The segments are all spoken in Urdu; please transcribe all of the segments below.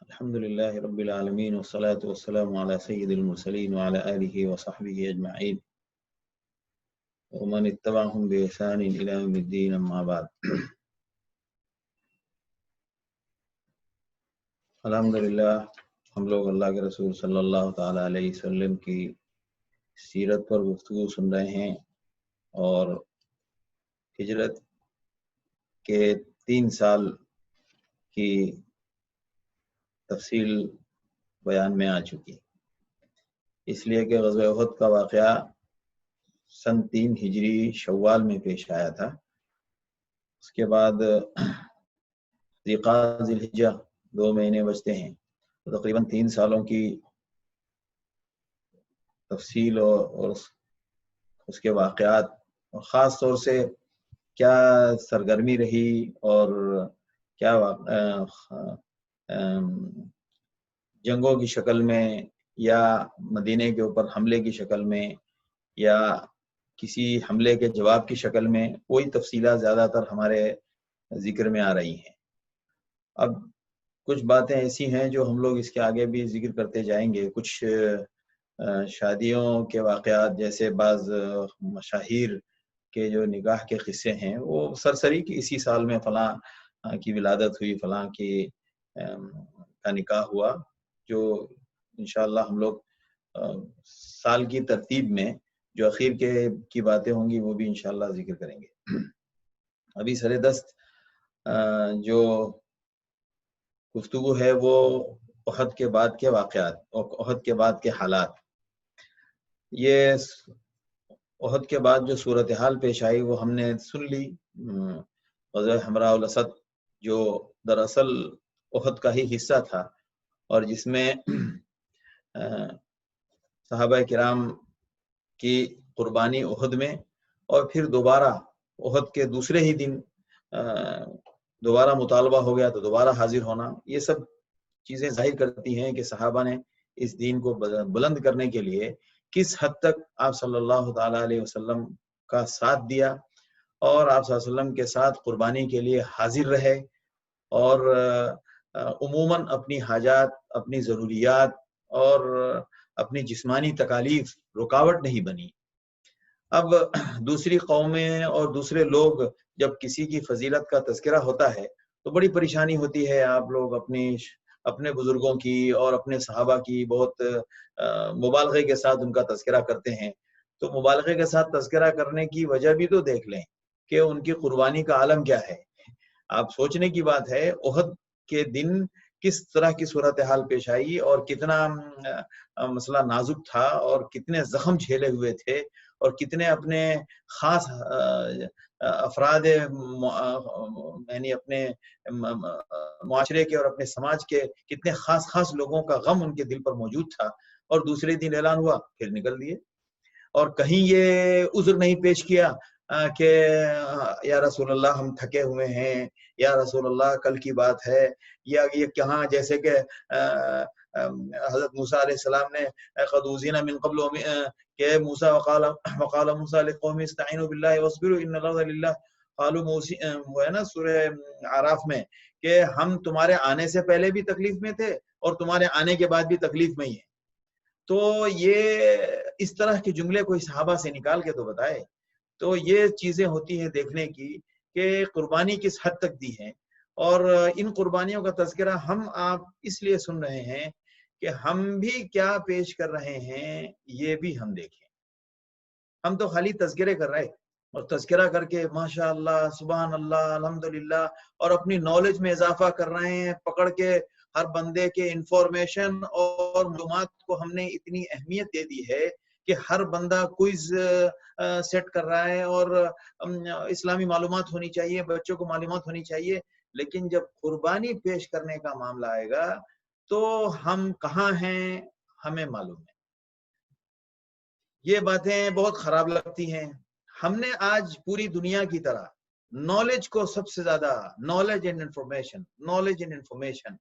الحمد لله رب العالمين والصلاة والسلام على سيد المرسلين وعلى آله وصحبه أجمعين ومن اتبعهم بإحسان إلى يوم الدين أما بعد. الحمدللہ ہم لوگ اللہ کے رسول صلی اللہ تعالیٰ علیہ وسلم کی سیرت پر گفتگو سن رہے ہیں اور ہجرت کے 3 سال کی تفصیل بیان میں آ چکی، اس لیے کہ غزوہ احد کا واقعہ سن 3 ہجری شوال میں پیش آیا تھا۔ اس کے بعد ذی الحجہ 2 مہینے بچتے ہیں، تو تقریباً 3 سالوں کی تفصیل اور اس کے واقعات، اور خاص طور سے کیا سرگرمی رہی اور کیا جنگوں کی شکل میں یا مدینے کے اوپر حملے کی شکل میں یا کسی حملے کے جواب کی شکل میں، وہی تفصیلات زیادہ تر ہمارے ذکر میں آ رہی ہیں۔ اب کچھ باتیں ایسی ہیں جو ہم لوگ اس کے آگے بھی ذکر کرتے جائیں گے۔ کچھ شادیوں کے واقعات، جیسے بعض مشاہیر کے جو نکاح کے قصے ہیں، وہ سرسری کی اسی سال میں فلاں کی ولادت ہوئی، فلاں کی کا نکاح ہوا، جو انشاءاللہ ہم لوگ سال کی ترتیب میں جو اخیر کی باتیں ہوں گی وہ بھی انشاءاللہ ذکر کریں گے۔ ابھی سر دست جو گفتگو ہے وہ احد کے بعد کے واقعات اور احد کے بعد کے حالات۔ یہ احد کے بعد جو صورتحال پیش آئی وہ ہم نے سن لی۔ غزوہ حمراء الاسد جو دراصل احد کا ہی حصہ تھا، اور جس میں صحابہ کرام کی قربانی احد میں، اور پھر دوبارہ احد کے دوسرے ہی دن دوبارہ مطالبہ ہو گیا تو دوبارہ حاضر ہونا، یہ سب چیزیں ظاہر کرتی ہیں کہ صحابہ نے اس دین کو بلند کرنے کے لیے کس حد تک آپ صلی اللہ تعالیٰ علیہ وسلم کا ساتھ دیا، اور آپ صلی اللہ علیہ وسلم کے ساتھ قربانی کے لیے حاضر رہے، اور عموماً اپنی حاجات، اپنی ضروریات اور اپنی جسمانی تکالیف رکاوٹ نہیں بنی۔ اب دوسری قومیں اور دوسرے لوگ جب کسی کی فضیلت کا تذکرہ ہوتا ہے تو بڑی پریشانی ہوتی ہے۔ آپ لوگ اپنے بزرگوں کی اور اپنے صحابہ کی بہت مبالغے کے ساتھ ان کا تذکرہ کرتے ہیں، تو مبالغے کے ساتھ تذکرہ کرنے کی وجہ بھی تو دیکھ لیں کہ ان کی قربانی کا عالم کیا ہے۔ آپ سوچنے کی بات ہے احد کے دن کس طرح کی صورتحال پیش آئی، اور کتنا مسئلہ نازک تھا، اور کتنے زخم جھیلے ہوئے تھے، اور کتنے اپنے خاص افراد یعنی اپنے معاشرے کے اور اپنے سماج کے کتنے خاص لوگوں کا غم ان کے دل پر موجود تھا، اور دوسرے دن اعلان ہوا پھر نکل دیے، اور کہیں یہ عذر نہیں پیش کیا کہ یا رسول اللہ ہم تھکے ہوئے ہیں، یا رسول اللہ کل کی بات ہے، یا یہ کہاں جیسے کہ حضرت موسیٰ علیہ السلام نے قد اوذینا من قبل کہ موسیٰ وقال موسیٰ لقوم استعینوا باللہ واصبروا ان الارض للہ قالوا وہ ہے نا سورہ اعراف میں کہ ہم تمہارے آنے سے پہلے بھی تکلیف میں تھے اور تمہارے آنے کے بعد بھی تکلیف میں ہی ہیں۔ تو یہ اس طرح کے جملے کوئی صحابہ سے نکال کے تو بتائے۔ تو یہ چیزیں ہوتی ہیں دیکھنے کی کہ قربانی کس حد تک دی ہے، اور ان قربانیوں کا تذکرہ ہم آپ اس لیے سن رہے ہیں کہ ہم بھی کیا پیش کر رہے ہیں یہ بھی ہم دیکھیں۔ ہم تو خالی تذکرے کر رہے، اور تذکرہ کر کے ماشاء اللہ سبحان اللہ الحمدللہ، اور اپنی نالج میں اضافہ کر رہے ہیں، پکڑ کے ہر بندے کے انفارمیشن اور معلومات کو ہم نے اتنی اہمیت دے دی ہے کہ ہر بندہ کوئز سیٹ کر رہا ہے، اور اسلامی معلومات ہونی چاہیے، بچوں کو معلومات ہونی چاہیے، لیکن جب قربانی پیش کرنے کا معاملہ آئے گا تو ہم کہاں ہیں ہمیں معلوم ہے۔ یہ باتیں بہت خراب لگتی ہیں۔ ہم نے آج پوری دنیا کی طرح نالج کو سب سے زیادہ، نالج اینڈ انفارمیشن،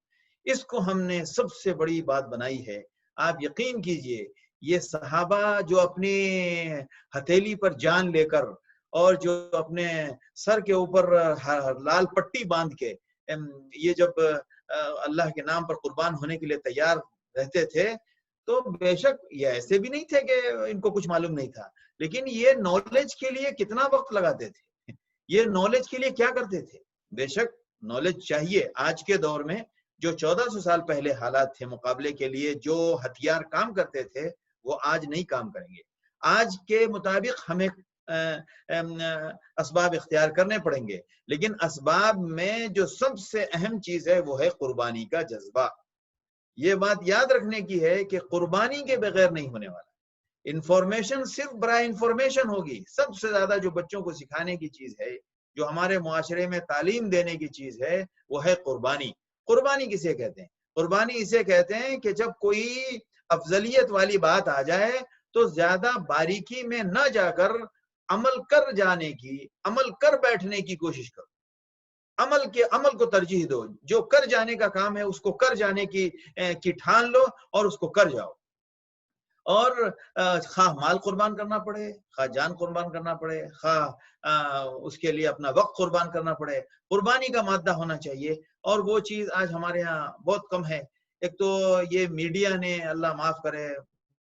اس کو ہم نے سب سے بڑی بات بنائی ہے۔ آپ یقین کیجئے یہ صحابہ جو اپنی ہتھیلی پر جان لے کر اور جو اپنے سر کے اوپر لال پٹی باندھ کے یہ جب اللہ کے نام پر قربان ہونے کے لیے تیار رہتے تھے تو بے شک یہ ایسے بھی نہیں تھے کہ ان کو کچھ معلوم نہیں تھا، لیکن یہ نالج کے لیے کتنا وقت لگاتے تھے، یہ نالج کے لیے کیا کرتے تھے. بے شک نالج چاہیے. آج کے دور میں جو 1400 سال پہلے حالات تھے مقابلے کے لیے، جو ہتھیار کام کرتے تھے وہ آج نہیں کام کریں گے. آج کے مطابق ہمیں اسباب اختیار کرنے پڑیں گے، لیکن اسباب میں جو سب سے اہم چیز ہے وہ ہے قربانی کا جذبہ. یہ بات یاد رکھنے کی ہے کہ قربانی کے بغیر نہیں ہونے والا. انفارمیشن صرف برائے انفارمیشن ہوگی. سب سے زیادہ جو بچوں کو سکھانے کی چیز ہے، جو ہمارے معاشرے میں تعلیم دینے کی چیز ہے، وہ ہے قربانی. قربانی کسے کہتے ہیں؟ قربانی اسے کہتے ہیں کہ جب کوئی افضلیت والی بات آ جائے تو زیادہ باریکی میں نہ جا کر عمل کر بیٹھنے کی کوشش کرو. عمل کو ترجیح دو. جو کر جانے کا کام ہے اس کو کر جانے کی ٹھان لو اور اس کو کر جاؤ. اور خواہ مال قربان کرنا پڑے، خواہ جان قربان کرنا پڑے، خواہ اس کے لیے اپنا وقت قربان کرنا پڑے، قربانی کا مادہ ہونا چاہیے. اور وہ چیز آج ہمارے ہاں بہت کم ہے. ایک تو یہ میڈیا نے، اللہ معاف کرے،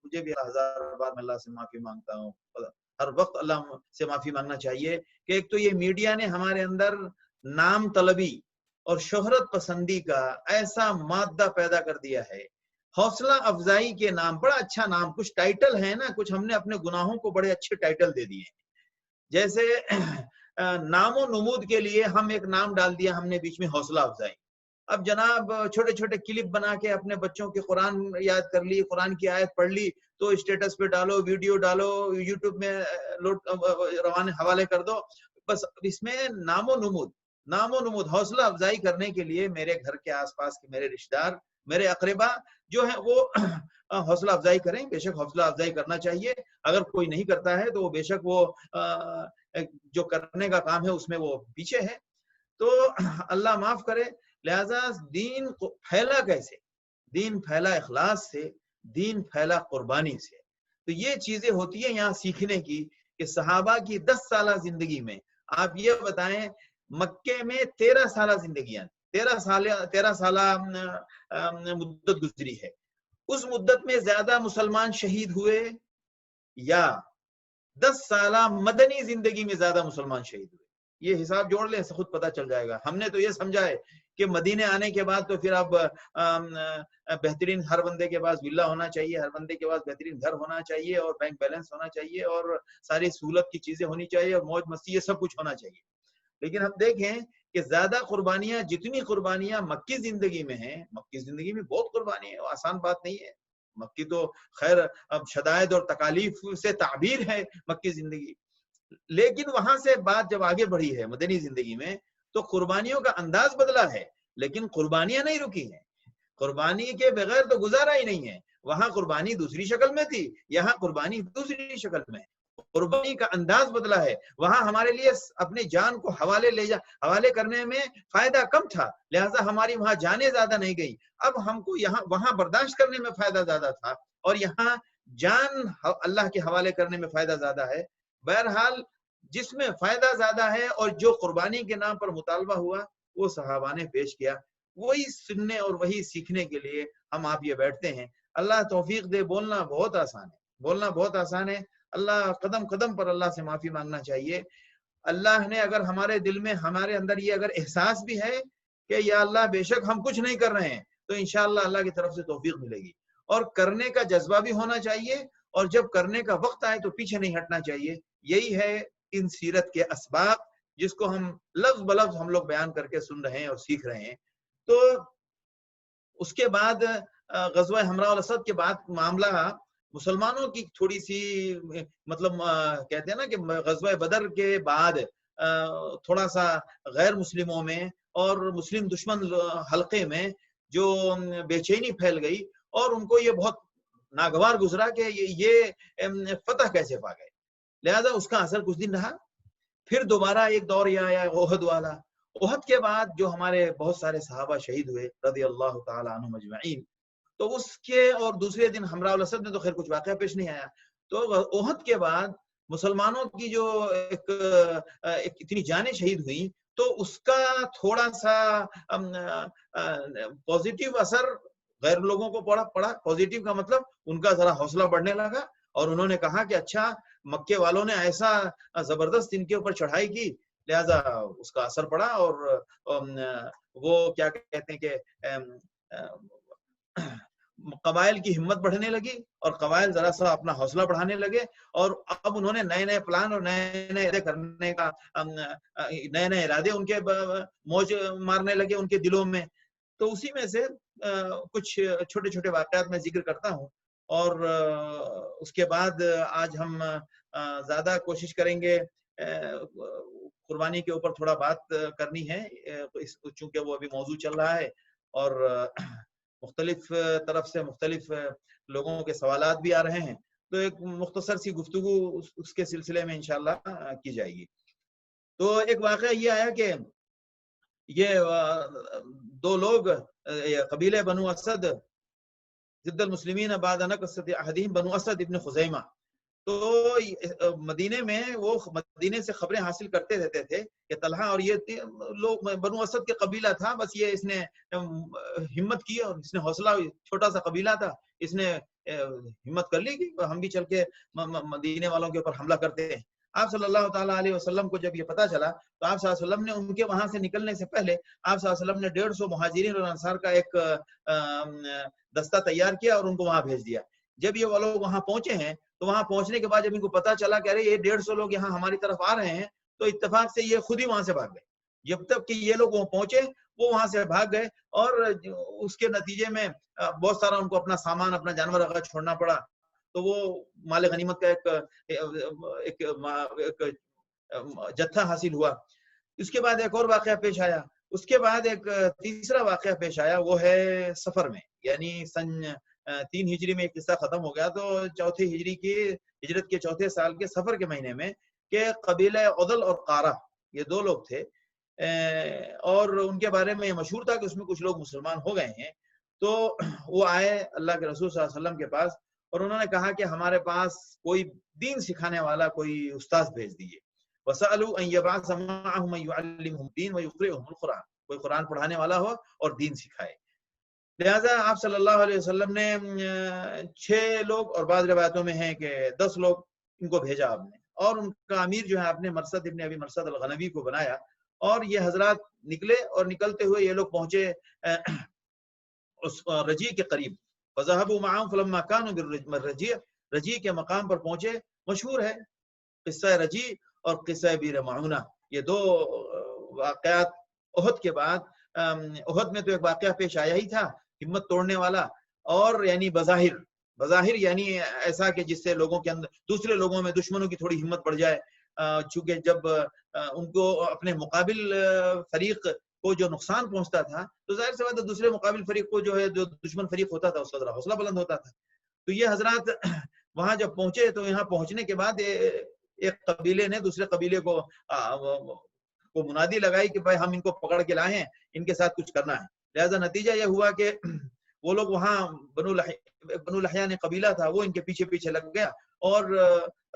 مجھے بھی ہزار بار میں اللہ سے معافی مانگتا ہوں، ہر وقت اللہ سے معافی مانگنا چاہیے کہ ایک تو یہ میڈیا نے ہمارے اندر نام طلبی اور شہرت پسندی کا ایسا مادہ پیدا کر دیا ہے. حوصلہ افزائی کے نام، بڑا اچھا نام، کچھ ٹائٹل ہے نا، کچھ ہم نے اپنے گناہوں کو بڑے اچھے ٹائٹل دے دیے. جیسے نام و نمود کے لیے ہم ایک نام ڈال دیا ہم نے بیچ میں، حوصلہ افزائی. اب جناب چھوٹے چھوٹے کلپ بنا کے اپنے بچوں کے قرآن یاد کر لی، قرآن کی آیت پڑھ لی تو اسٹیٹس پہ ڈالو، ویڈیو ڈالو، یوٹیوب میں روانہ حوالے کر دو. بس اس میں نام و نمود حوصلہ افزائی کرنے کے لیے میرے گھر کے آس پاس کے میرے رشتہ دار، میرے اقربا جو ہیں وہ حوصلہ افزائی کریں. بے شک حوصلہ افزائی کرنا چاہیے. اگر کوئی نہیں کرتا ہے تو بے شک وہ جو کرنے کا کام ہے اس میں وہ پیچھے ہے. تو اللہ معاف کرے. لہذا دین پھیلا کیسے؟ دین پھیلا اخلاص سے، دین پھیلا قربانی سے. تو یہ چیزیں ہوتی ہیں یہاں سیکھنے کی کہ صحابہ کی 10 سالہ زندگی میں آپ یہ بتائیں، مکے میں 13 سالہ زندگیاں، 13 سالہ مدت گزری ہے. اس مدت میں زیادہ مسلمان شہید ہوئے یا 10 سالہ مدنی زندگی میں زیادہ مسلمان شہید ہوئے؟ یہ حساب جوڑ لیں، خود پتہ چل جائے گا. ہم نے تو یہ سمجھا ہے کہ مدینے آنے کے بعد تو پھر اب بہترین، ہر بندے کے پاس ولا ہونا چاہیے، ہر بندے کے پاس بہترین گھر ہونا چاہیے اور بینک بیلنس ہونا چاہیے اور ساری سہولت کی چیزیں ہونی چاہیے اور موج مستی، یہ سب کچھ ہونا چاہیے. لیکن ہم دیکھیں کہ زیادہ قربانیاں، جتنی قربانیاں مکی زندگی میں ہیں، مکی زندگی میں بہت قربانی ہے، آسان بات نہیں ہے. مکی تو خیر اب شدائد اور تکالیف سے تعبیر ہے مکی زندگی. لیکن وہاں سے بات جب آگے بڑھی ہے مدنی زندگی میں تو قربانیوں کا انداز بدلا ہے، لیکن قربانیاں نہیں رکی ہیں. قربانی کے بغیر تو گزارا ہی نہیں ہے. وہاں قربانی دوسری شکل میں تھی، یہاں قربانی دوسری شکل میں. قربانی کا انداز بدلا ہے. وہاں ہمارے لیے اپنی جان کو حوالے کرنے میں فائدہ کم تھا، لہٰذا ہماری وہاں جانیں زیادہ نہیں گئی. اب ہم کو وہاں برداشت کرنے میں فائدہ زیادہ تھا اور یہاں جان اللہ کے حوالے کرنے میں فائدہ زیادہ ہے. بہرحال جس میں فائدہ زیادہ ہے اور جو قربانی کے نام پر مطالبہ ہوا وہ صحابہ نے پیش کیا. وہی سننے اور وہی سیکھنے کے لیے ہم آپ یہ بیٹھتے ہیں. اللہ توفیق دے. بولنا بہت آسان ہے. اللہ قدم قدم پر اللہ سے معافی مانگنا چاہیے. اللہ نے اگر ہمارے دل میں، ہمارے اندر یہ اگر احساس بھی ہے کہ یا اللہ بے شک ہم کچھ نہیں کر رہے ہیں، تو انشاءاللہ اللہ کی طرف سے توفیق ملے گی. اور کرنے کا جذبہ بھی ہونا چاہیے اور جب کرنے کا وقت آئے تو پیچھے نہیں ہٹنا چاہیے. یہی ہے ان سیرت کے اسباق جس کو ہم لفظ بلفظ ہم لوگ بیان کر کے سن رہے ہیں اور سیکھ رہے ہیں. تو اس کے بعد غزوہ حمراء الاسد کے بعد معاملہ مسلمانوں کی تھوڑی سی مطلب کہتے ہیں نا کہ غزوہ بدر کے بعد تھوڑا سا غیر مسلموں میں اور مسلم دشمن حلقے میں جو بے چینی پھیل گئی اور ان کو یہ بہت ناگوار گزرا کہ یہ فتح کیسے پا گئے. لہذا اس کا اثر کچھ دن رہا. پھر دوبارہ ایک دور یہ آیا احد والا. احد کے بعد جو ہمارے بہت سارے صحابہ شہید ہوئے رضی اللہ تعالی عنہم اجمعین، تو اس کے اور دوسرے دن حمراء الاسد میں تو خیر کچھ واقعہ پیش نہیں آیا. تو احد کے بعد مسلمانوں کی جو ایک اتنی جانیں شہید ہوئیں تو اس کا تھوڑا سا پازیٹیو اثر غیر لوگوں کو پڑا. پازیٹیو کا مطلب ان کا ذرا حوصلہ بڑھنے لگا اور انہوں نے کہا کہ اچھا مکے والوں نے ایسا زبردست ان کے اوپر چڑھائی کی، لہذا اس کا اثر پڑا اور وہ کیا کہتے ہیں کہ قبائل کی ہمت بڑھنے لگی اور قبائل ذرا سا اپنا حوصلہ بڑھانے لگے اور اب انہوں نے نئے نئے پلان اور نئے نئے ارادے کرنے کا نئے نئے ارادے ان کے موج مارنے لگے ان کے دلوں میں. تو اسی میں سے کچھ چھوٹے چھوٹے واقعات میں ذکر کرتا ہوں اور اس کے بعد آج ہم زیادہ کوشش کریں گے قربانی کے اوپر تھوڑا بات کرنی ہے چونکہ وہ ابھی موضوع چل رہا ہے اور مختلف طرف سے مختلف لوگوں کے سوالات بھی آ رہے ہیں، تو ایک مختصر سی گفتگو اس کے سلسلے میں انشاءاللہ کی جائے گی. تو ایک واقعہ یہ آیا کہ یہ دو لوگ قبیلے بنو اسد ضد المسلمین بعد نکست احدہم بنو اسد ابن خزیمہ، تو مدینے میں وہ مدینے سے خبریں حاصل کرتے رہتے تھے کہ طلحہ اور یہ لوگ بنو اسد کے قبیلہ تھا، بس یہ اس نے ہمت کی اور اس نے حوصلہ، چھوٹا سا قبیلہ تھا، اس نے ہمت کر لی کہ ہم بھی چل کے مدینے والوں کے اوپر حملہ کرتے ہیں. آپ صلی اللہ تعالیٰ علیہ وسلم کو جب یہ پتا چلا تو آپ صلی اللہ علیہ وسلم نے ان کے وہاں سے نکلنے سے پہلے آپ صلی اللہ علیہ وسلم نے 150 مہاجرین اور انصار کا ایک دستہ تیار کیا اور ان کو وہاں بھیج دیا. جب یہ وہ لوگ وہاں پہنچے ہیں تو وہاں پہنچنے کے بعد جب ان کو پتا چلا کہ ارے یہ 150 لوگ یہاں ہماری طرف آ رہے ہیں تو اتفاق سے یہ خود ہی وہاں سے بھاگ گئے. جب تک کہ یہ لوگ وہاں پہنچے وہ وہاں سے بھاگ گئے اور اس کے نتیجے میں بہت سارا ان کو اپنا سامان اپنا جانور وغیرہ چھوڑنا پڑا. تو وہ مال غنیمت کا ایک جتھا حاصل ہوا. اس کے بعد ایک اور واقعہ پیش آیا. اس کے بعد ایک تیسرا واقعہ پیش آیا، وہ ہے سفر میں، یعنی سن 3 ہجری میں ایک قصہ ختم ہو گیا تو 4 ہجری کی ہجرت کے 4 سال کے سفر کے مہینے میں کہ قبیلہ عدل اور قارہ یہ 2 لوگ تھے اور ان کے بارے میں مشہور تھا کہ اس میں کچھ لوگ مسلمان ہو گئے ہیں. تو وہ آئے اللہ کے رسول صلی اللہ علیہ وسلم کے پاس اور انہوں نے کہا کہ ہمارے پاس کوئی دین سکھانے والا کوئی استاذ بھیج دیجیے. وَسَأَلُوا أَن يَبْعَثَ مَعَهُم مَن يُعَلِّمُهُم الدِّينَ وَيُقْرِئُهُم الْقُرْآنَ، کوئی قرآن پڑھانے والا ہو اور دین سکھائے. لہذا آپ صلی اللہ علیہ وسلم نے 6 لوگ اور بعض روایتوں میں ہیں کہ 10 لوگ ان کو بھیجا آپ نے اور ان کا امیر جو ہے آپ نے مرثد ابن ابی مرثد الغنوی کو بنایا اور یہ حضرات نکلے اور نکلتے ہوئے یہ لوگ پہنچے اس رجیع کے قریب. فَذَهَبُوا مَعَهُمْ فَلَمَّا كَانُوا بِالرَّجِيعِ، رجیع کے مقام پر پہنچے. مشہور ہے قصہ رجیع اور قصہ بیر معونہ، یہ 2 واقعات احد کے بعد. احد میں تو ایک واقعہ پیش آیا ہی تھا ہمت توڑنے والا اور یعنی بظاہر یعنی ایسا کہ جس سے لوگوں کے اندر دوسرے لوگوں میں دشمنوں کی تھوڑی ہمت بڑھ جائے، چونکہ جب ان کو اپنے مقابل فریق کو جو نقصان پہنچتا تھا تو ظاہر سی بات ہے دوسرے مقابل فریق کو جو ہے جو دشمن فریق ہوتا تھا اس کا ذرا حوصلہ بلند ہوتا تھا. تو یہ حضرات وہاں جب پہنچے تو یہاں پہنچنے کے بعد ایک قبیلے نے دوسرے قبیلے کو منادی لگائی کہ بھائی ہم ان کو پکڑ کے لائے ہیں، ان کے ساتھ کچھ کرنا ہے. لہذا نتیجہ یہ ہوا کہ وہ لوگ وہاں بنو لحیان قبیلہ تھا وہ ان کے پیچھے پیچھے لگ گیا اور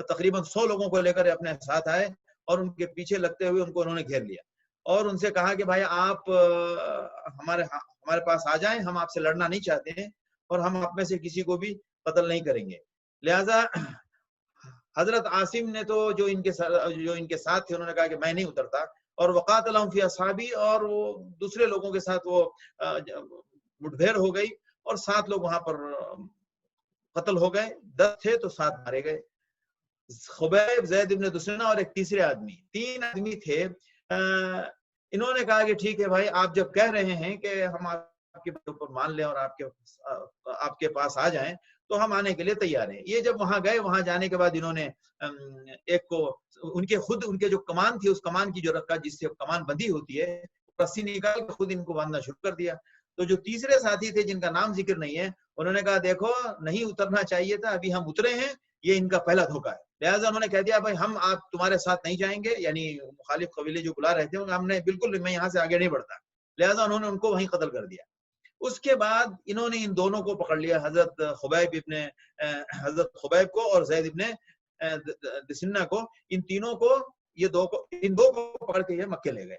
تقریباً 100 لوگوں کو لے کر اپنے ساتھ آئے اور ان کے پیچھے لگتے ہوئے ان کو انہوں نے گھیر لیا اور ان سے کہا کہ بھائی آپ ہمارے پاس آ جائیں، ہم آپ سے لڑنا نہیں چاہتے ہیں اور ہم آپ میں سے کسی کو بھی قتل نہیں کریں گے. لہذا حضرت عاصم نے تو جو ان کے ساتھ تھے انہوں نے کہا کہ میں نہیں اترتا اور وقاتلہم فی اصحابی، اور وہ دوسرے لوگوں کے ساتھ وہ مٹبھیڑ ہو گئی اور 7 لوگ وہاں پر قتل ہو گئے. 10 تھے تو 7 مارے گئے. خبیب، زید ابن دسنہ اور ایک تیسرے آدمی، 3 آدمی تھے. انہوں نے کہا کہ ٹھیک ہے بھائی آپ جب کہہ رہے ہیں کہ ہم آپ کے اوپر مان لیں اور آپ کے پاس آ جائیں تو ہم آنے کے لیے تیار ہیں. یہ جب وہاں گئے، وہاں جانے کے بعد انہوں نے ایک کو ان کے جو کمان تھی اس کمان کی جو رکھا جس سے کمان بندھی ہوتی ہے رسی نکال کے خود ان کو باندھنا شروع کر دیا. تو جو تیسرے ساتھی تھے جن کا نام ذکر نہیں ہے انہوں نے کہا دیکھو نہیں اترنا چاہیے تھا، ابھی ہم اترے ہیں، یہ ان کا پہلا دھوکہ ہے. لہٰذا انہوں نے کہہ دیا بھائی ہم آپ تمہارے ساتھ نہیں جائیں گے، یعنی مخالف قبیلے جو بلا رہے تھے ہم نے بالکل میں یہاں سے آگے نہیں بڑھتا. لہٰذا انہوں نے ان کو وہیں قتل کر دیا. اس کے بعد انہوں نے ان دونوں کو پکڑ لیا، حضرت خبیب کو اور زید ابن دسنہ کو، ان تینوں کو ان 2 کو پکڑ کے یہ مکے لے گئے.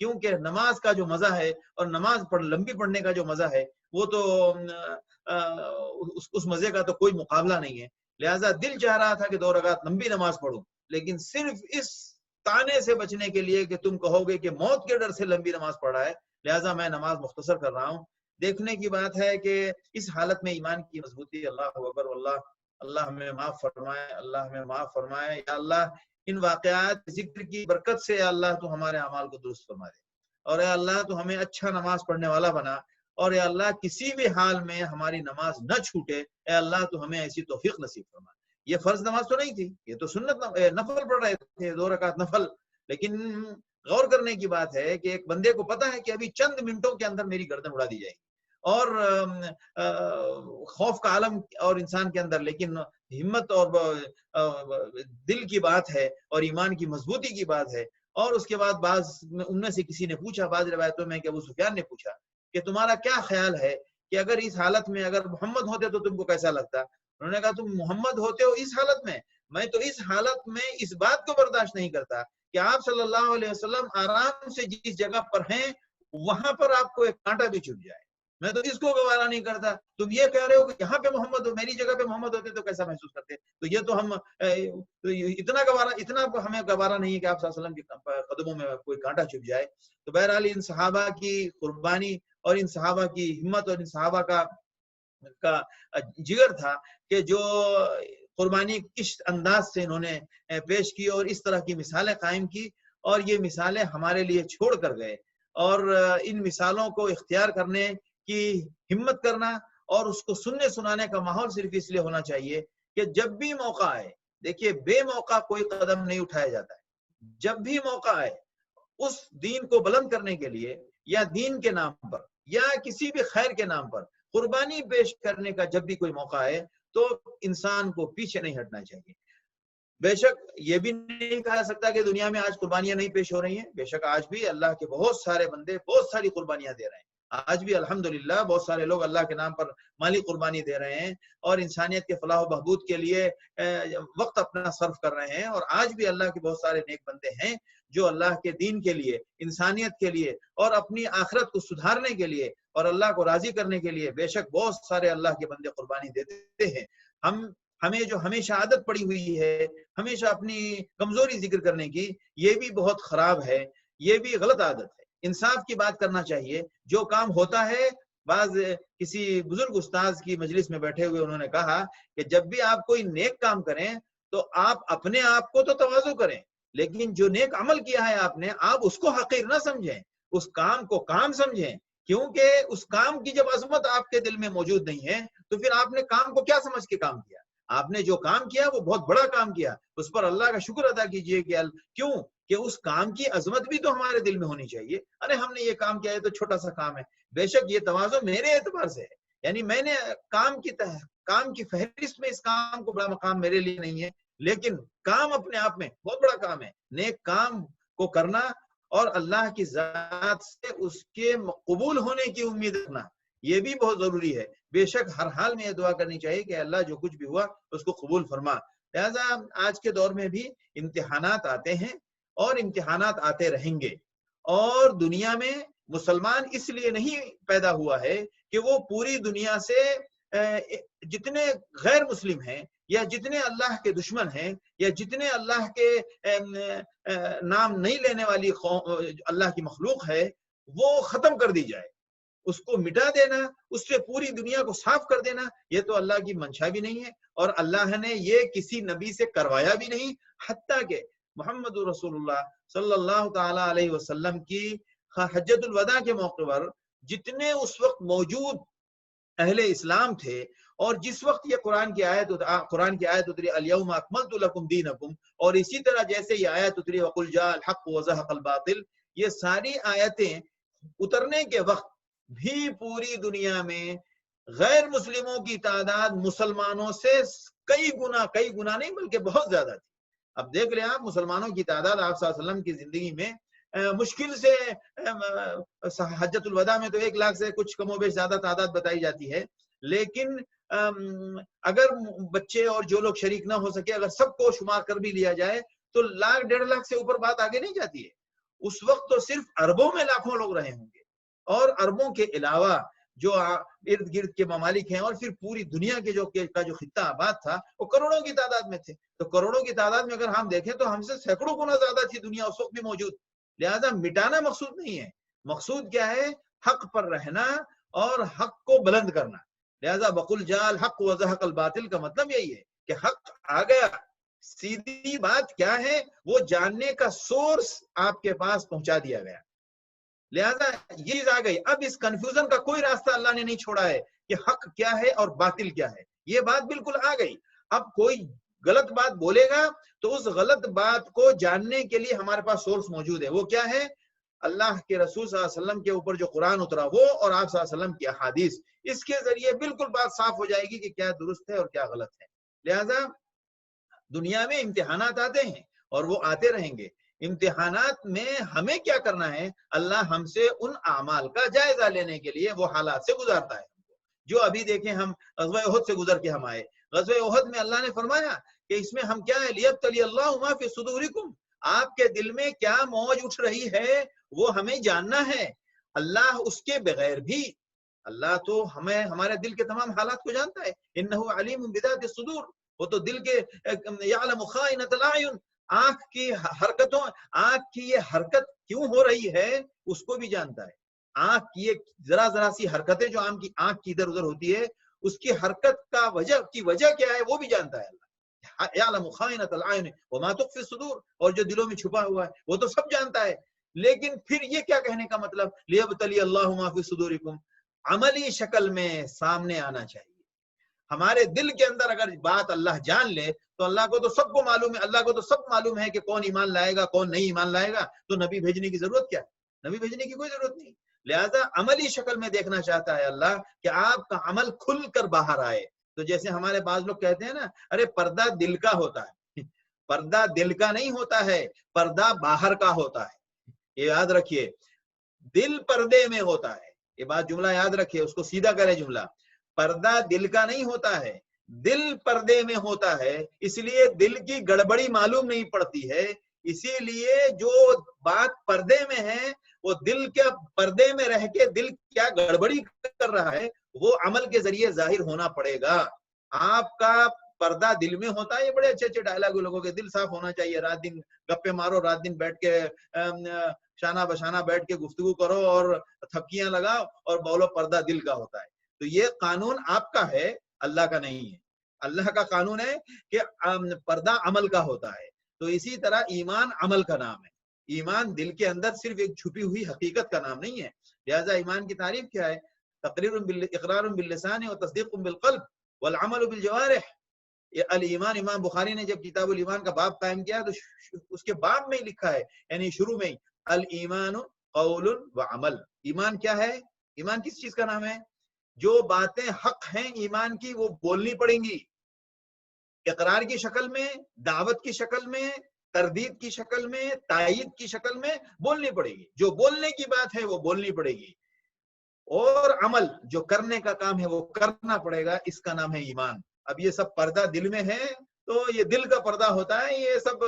کیونکہ نماز کا جو مزہ ہے اور نماز لمبی پڑھنے کا جو مزہ ہے وہ تو اس مزے کا تو کوئی مقابلہ نہیں ہے. لہٰذا دل چاہ رہا تھا کہ 2 رکعت لمبی نماز پڑھوں، لیکن صرف اس تانے سے بچنے کے لیے کہ تم کہو گے کہ موت کے ڈر سے لمبی نماز پڑھ رہا ہے، لہٰذا میں نماز مختصر کر رہا ہوں. دیکھنے کی بات ہے کہ اس حالت میں ایمان کی مضبوطی. اللہ اکبر واللہ. اللہ ہمیں معاف فرمائے، اللہ ہمیں معاف فرمائے. یا اللہ ان واقعات ذکر کی برکت سے یا اللہ تو ہمارے اعمال کو درست فرما دے، اور اے اللہ تو ہمیں اچھا نماز پڑھنے والا بنا، اور اے اللہ کسی بھی حال میں ہماری نماز نہ چھوٹے. اے اللہ تو ہمیں ایسی توفیق نصیب فرما. یہ فرض نماز تو نہیں تھی، یہ تو سنت نفل پڑھ رہے تھے، 2 رکعت نفل. لیکن غور کرنے کی بات ہے کہ ایک بندے کو پتا ہے کہ ابھی چند منٹوں کے اندر میری گردن اڑا دی جائے گی، اور خوف کا عالم اور انسان کے اندر، لیکن ہمت اور دل کی بات ہے اور ایمان کی مضبوطی کی بات ہے. اور اس کے بعد بعض ان میں سے کسی نے پوچھا، بعض روایتوں میں کہ ابو سفیان نے پوچھا کہ تمہارا کیا خیال ہے کہ اگر اس حالت میں اگر محمد ہوتے تو تم کو کیسا لگتا؟ انہوں نے کہا تم محمد ہوتے ہو اس حالت میں تو اس حالت میں اس بات کو برداشت نہیں کرتا کہ آپ صلی اللہ علیہ وسلم آرام سے جس جگہ پر ہیں وہاں پر آپ کو ایک کانٹا بھی چبھ جائے. میں تو اس کو گوارا نہیں کرتا. تم یہ کہہ رہے ہو کہ یہاں پہ محمد ہو، میری جگہ پہ محمد ہوتے تو کیسا محسوس کرتے؟ تو یہ تو ہم اتنا ہمیں گوارا نہیں ہے کہ آپ صلی اللہ علیہ وسلم کے قدموں میں کوئی کانٹا چبھ جائے. تو بہرحال ان صحابہ کی قربانی اور ان صحابہ کی ہمت اور ان صحابہ کا جگر تھا کہ جو قربانی کس انداز سے انہوں نے پیش کی اور اس طرح کی مثالیں قائم کی، اور یہ مثالیں ہمارے لیے چھوڑ کر گئے. اور ان مثالوں کو اختیار کرنے کی ہمت کرنا اور اس کو سننے سنانے کا ماحول صرف اس لیے ہونا چاہیے کہ جب بھی موقع آئے، دیکھیے بے موقع کوئی قدم نہیں اٹھایا جاتا ہے. جب بھی موقع آئے اس دین کو بلند کرنے کے لیے یا دین کے نام پر یا کسی بھی خیر کے نام پر قربانی پیش کرنے کا جب بھی کوئی موقع آئے تو انسان کو پیچھے نہیں ہٹنا چاہیے. بے شک یہ بھی نہیں کہا سکتا کہ دنیا میں آج قربانیاں نہیں پیش ہو رہی ہیں. بے شک آج بھی اللہ کے بہت سارے بندے بہت ساری قربانیاں دے رہے ہیں. آج بھی الحمدللہ بہت سارے لوگ اللہ کے نام پر مالی قربانی دے رہے ہیں اور انسانیت کے فلاح و بہبود کے لیے وقت اپنا صرف کر رہے ہیں. اور آج بھی اللہ کے بہت سارے نیک بندے ہیں جو اللہ کے دین کے لیے، انسانیت کے لیے اور اپنی آخرت کو سدھارنے کے لیے اور اللہ کو راضی کرنے کے لیے بے شک بہت سارے اللہ کے بندے قربانی دیتے ہیں. ہمیں جو ہمیشہ عادت پڑی ہوئی ہے ہمیشہ اپنی کمزوری ذکر کرنے کی، یہ بھی بہت خراب ہے، یہ بھی غلط عادت ہے. انصاف کی بات کرنا چاہیے. جو کام ہوتا ہے، بعض کسی بزرگ استاذ کی مجلس میں بیٹھے ہوئے انہوں نے کہا کہ جب بھی آپ کوئی نیک کام کریں تو آپ اپنے آپ کو تو تواضع کریں، لیکن جو نیک عمل کیا ہے آپ اس کو حقیر نہ سمجھیں، اس کام کو کام سمجھیں. کیونکہ اس کام کی جب عظمت آپ کے دل میں موجود نہیں ہے تو پھر آپ نے کام کو کیا سمجھ کے کام کیا؟ آپ نے جو کام کیا وہ بہت بڑا کام کیا، اس پر اللہ کا شکر ادا کیجئے. کیوں کہ اس کام کی عظمت بھی تو ہمارے دل میں ہونی چاہیے. ارے ہم نے یہ کام کیا ہے تو چھوٹا سا کام ہے. بے شک یہ تواضع میرے اعتبار سے ہے، یعنی میں نے کام کی فہرست میں اس کام کو بڑا مقام میرے لیے نہیں ہے، لیکن کام اپنے آپ میں بہت بڑا کام ہے. نیک کام کو کرنا اور اللہ کی ذات سے اس کے قبول ہونے کی امید رکھنا، یہ بھی بہت ضروری ہے. بے شک ہر حال میں یہ دعا کرنی چاہیے کہ اللہ جو کچھ بھی ہوا اس کو قبول فرما. لہذا آج کے دور میں بھی امتحانات آتے ہیں اور امتحانات آتے رہیں گے، اور دنیا میں مسلمان اس لیے نہیں پیدا ہوا ہے کہ وہ پوری دنیا سے جتنے غیر مسلم ہیں یا جتنے اللہ کے دشمن ہیں یا جتنے اللہ کے نام نہیں لینے والی اللہ کی مخلوق ہے وہ ختم کر دی جائے. اس کو مٹا دینا، اس سے پوری دنیا کو صاف کر دینا، یہ تو اللہ کی منشا بھی نہیں ہے اور اللہ نے یہ کسی نبی سے کروایا بھی نہیں. حتیٰ کہ محمد رسول اللہ صلی اللہ تعالی علیہ وسلم کی حجۃ الوداع کے موقع پر جتنے اس وقت موجود اہل اسلام تھے اور جس وقت یہ قرآن کی آیت اتری الیوم اکملت لکم دینکم، اور اسی طرح جیسے یہ آیت اتری وقل جاء الحق وزهق الباطل، یہ ساری آیتیں اترنے کے وقت بھی پوری دنیا میں غیر مسلموں کی تعداد مسلمانوں سے کئی گنا نہیں بلکہ بہت زیادہ تھی. اب دیکھ لیں آپ، مسلمانوں کی تعداد آپ صلی اللہ علیہ وسلم کی زندگی میں مشکل سے حجۃ الوداع میں تو 1 لاکھ سے کچھ کم و بیش زیادہ تعداد بتائی جاتی ہے، لیکن اگر بچے اور جو لوگ شریک نہ ہو سکے اگر سب کو شمار کر بھی لیا جائے تو 1 لاکھ 1.5 لاکھ سے اوپر بات آگے نہیں جاتی ہے. اس وقت تو صرف اربوں میں لاکھوں لوگ رہے ہوں گے، اور اربوں کے علاوہ جو ارد گرد کے ممالک ہیں اور پھر پوری دنیا کے جو خطہ آباد تھا وہ کروڑوں کی تعداد میں تھے. تو کروڑوں کی تعداد میں اگر ہم دیکھیں تو ہم سے سینکڑوں گنا زیادہ تھی دنیا اس وقت بھی موجود. لہذا مٹانا مقصود نہیں ہے، مقصود کیا ہے؟ حق پر رہنا اور حق کو بلند کرنا. لہذا وَقُلْ جَاءَ الْحَقُّ وَزَهَقَ الْبَاطِلُ کا مطلب یہی ہے کہ حق آ گیا. سیدھی بات کیا ہے؟ وہ جاننے کا سورس آپ کے پاس پہنچا دیا گیا. لہذا یہ چیز آ گئی. اب اس کنفیوژن کا کوئی راستہ اللہ نے نہیں چھوڑا ہے کہ حق کیا ہے اور باطل کیا ہے. یہ بات بالکل آ گئی. اب کوئی غلط بات بولے گا تو اس غلط بات کو جاننے کے لیے ہمارے پاس سورس موجود ہے. وہ کیا ہے؟ اللہ کے رسول صلی اللہ علیہ وسلم کے اوپر جو قرآن اترا وہ، اور آپ صلی اللہ علیہ وسلم کی احادیث. اس کے ذریعے بالکل بات صاف ہو جائے گی کہ کیا درست ہے اور کیا غلط ہے. لہذا دنیا میں امتحانات آتے ہیں اور وہ آتے رہیں گے. امتحانات میں ہمیں کیا کرنا ہے؟ اللہ ہم سے ان اعمال کا جائزہ لینے کے لیے وہ حالات سے گزارتا ہے. جو ابھی دیکھیں ہم غزوہ احد سے گزر کے ہم آئے. غزوہ احد میں اللہ نے فرمایا کہ اس میں ہم کیا ہے؟ لیبتلی اللہ ما فی صدورکم، آپ کے دل میں کیا موج اٹھ رہی ہے وہ ہمیں جاننا ہے. اللہ اس کے بغیر بھی، اللہ تو ہمیں ہمارے دل کے تمام حالات کو جانتا ہے. انہ علیم بذات الصدور، وہ تو دل کے یعلم خائنۃ الاعین، آنکھ کی حرکتوں، آنکھ کی یہ حرکت کیوں ہو رہی ہے اس کو بھی جانتا ہے. آنکھ کی یہ ذرا ذرا سی حرکتیں جو آنکھ کی ادھر ادھر ہوتی ہے اس کی حرکت کا وجہ کیا ہے وہ بھی جانتا ہے اللہ. یعلم خائنۃ الاعین وما تخفی الصدور، اور جو دلوں میں چھپا ہوا ہے وہ تو سب جانتا ہے. لیکن پھر یہ کیا کہنے کا مطلب؟ لیبتلی اللہ ما فی صدورکم، عملی شکل میں سامنے آنا چاہیے. ہمارے دل کے اندر اگر بات اللہ جان لے تو اللہ کو تو سب کو معلوم ہے. اللہ کو تو سب معلوم ہے کہ کون ایمان لائے گا کون نہیں ایمان لائے گا. تو نبی بھیجنے کی ضرورت کیا ہے؟ نبی بھیجنے کی کوئی ضرورت نہیں. لہذا عملی شکل میں دیکھنا چاہتا ہے اللہ کہ آپ کا عمل کھل کر باہر آئے. تو جیسے ہمارے بعض لوگ کہتے ہیں نا، ارے پردہ دل کا ہوتا ہے. پردہ دل کا نہیں ہوتا ہے، پردہ باہر کا ہوتا ہے. یہ یاد رکھیے، دل پردے میں ہوتا ہے. یہ بات جملہ یاد رکھیے، اس کو سیدھا کرے جملہ. پردہ دل کا نہیں ہوتا ہے، دل پردے میں ہوتا ہے. اس لیے دل کی گڑبڑی معلوم نہیں پڑتی ہے. اسی لیے جو بات پردے میں ہے وہ دل کے پردے میں رہ کے دل کیا گڑبڑی کر رہا ہے وہ عمل کے ذریعے ظاہر ہونا پڑے گا. آپ کا پردہ دل میں ہوتا ہے. یہ بڑے اچھے اچھے ڈائلاگ لوگوں کے، دل صاف ہونا چاہیے، رات دن گپے مارو، رات دن بیٹھ کے شانہ بشانہ بیٹھ کے گفتگو کرو اور تھپکیاں لگاؤ اور بولو پردہ دل کا ہوتا ہے. تو یہ قانون آپ کا ہے، اللہ کا نہیں ہے. اللہ کا قانون ہے کہ پردہ عمل کا ہوتا ہے. تو اسی طرح ایمان عمل کا نام ہے. ایمان دل کے اندر صرف ایک چھپی ہوئی حقیقت کا نام نہیں ہے. لہذا ایمان کی تعریف کیا ہے؟ اقرار باللسان و تصدیق بالقلب والعمل بالجوارح. الایمان، امام بخاری نے جب کتاب الایمان کا باب قائم کیا تو اس کے باب میں لکھا ہے، یعنی شروع میں ہی، الایمان قول و عمل. ایمان کیا ہے؟ ایمان کس چیز کا نام ہے؟ جو باتیں حق ہیں ایمان کی وہ بولنی پڑیں گی، اقرار کی شکل میں، دعوت کی شکل میں، تردید کی شکل میں، تائید کی شکل میں بولنی پڑے گی. جو بولنے کی بات ہے وہ بولنی پڑے گی، اور عمل جو کرنے کا کام ہے وہ کرنا پڑے گا. اس کا نام ہے ایمان. اب یہ سب پردہ دل میں ہے تو یہ دل کا پردہ ہوتا ہے. یہ سب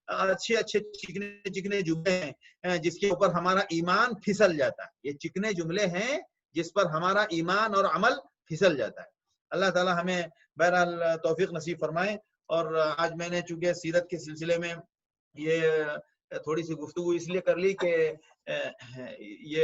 اچھے اچھے چکنے چکنے جملے ہیں جس کے اوپر ہمارا ایمان پھسل جاتا ہے. یہ چکنے جملے ہیں جس پر ہمارا ایمان اور عمل پھسل جاتا ہے. اللہ تعالی ہمیں بہرحال توفیق نصیب فرمائے. اور آج میں نے چونکہ سیرت کے سلسلے میں یہ تھوڑی سی گفتگو اس لیے کر لی کہ یہ